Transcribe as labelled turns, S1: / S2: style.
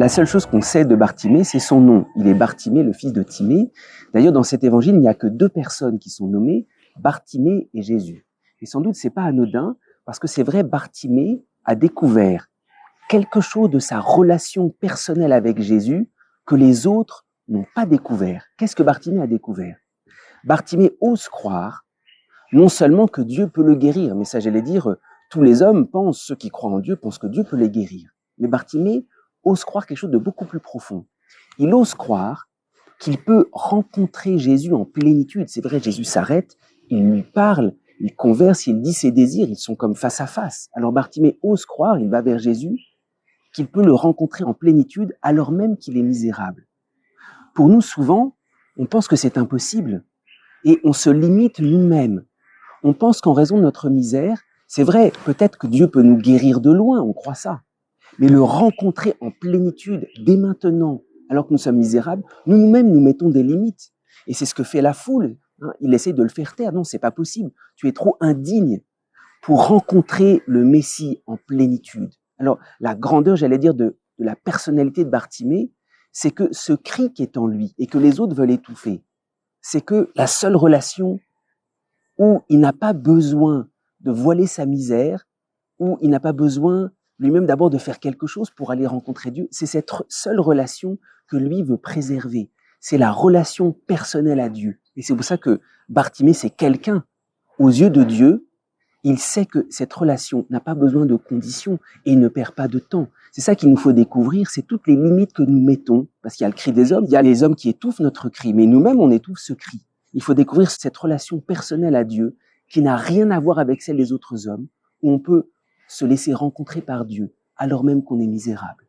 S1: La seule chose qu'on sait de Bartimée, c'est son nom. Il est Bartimée, le fils de Timée. D'ailleurs, dans cet évangile, il n'y a que 2 personnes qui sont nommées, Bartimée et Jésus. Et sans doute, c'est pas anodin, parce que c'est vrai, Bartimée a découvert quelque chose de sa relation personnelle avec Jésus que les autres n'ont pas découvert. Qu'est-ce que Bartimée a découvert? Bartimée ose croire, non seulement que Dieu peut le guérir, mais ça, j'allais dire, tous les hommes pensent, ceux qui croient en Dieu, pensent que Dieu peut les guérir. Mais Bartimée ose croire quelque chose de beaucoup plus profond. Il ose croire qu'il peut rencontrer Jésus en plénitude. C'est vrai, Jésus s'arrête, il lui parle, il converse, il dit ses désirs, ils sont comme face à face. Alors Bartimée ose croire, il va vers Jésus, qu'il peut le rencontrer en plénitude alors même qu'il est misérable. Pour nous, souvent, on pense que c'est impossible et on se limite nous-mêmes. On pense qu'en raison de notre misère, c'est vrai, peut-être que Dieu peut nous guérir de loin, on croit ça. Mais le rencontrer en plénitude, dès maintenant, alors que nous sommes misérables, nous-mêmes nous mettons des limites. Et c'est ce que fait la foule. Il essaie de le faire taire. Non, c'est pas possible. Tu es trop indigne pour rencontrer le Messie en plénitude. Alors, la grandeur, j'allais dire, de la personnalité de Bartimée, c'est que ce cri qui est en lui et que les autres veulent étouffer, c'est que la seule relation où il n'a pas besoin de voiler sa misère, où il n'a pas besoin lui-même d'abord de faire quelque chose pour aller rencontrer Dieu, c'est cette seule relation que lui veut préserver. C'est la relation personnelle à Dieu. Et c'est pour ça que Bartimée, c'est quelqu'un, aux yeux de Dieu, il sait que cette relation n'a pas besoin de conditions et il ne perd pas de temps. C'est ça qu'il nous faut découvrir, c'est toutes les limites que nous mettons, parce qu'il y a le cri des hommes, il y a les hommes qui étouffent notre cri, mais nous-mêmes, on étouffe ce cri. Il faut découvrir cette relation personnelle à Dieu qui n'a rien à voir avec celle des autres hommes, où on peut se laisser rencontrer par Dieu, alors même qu'on est misérable.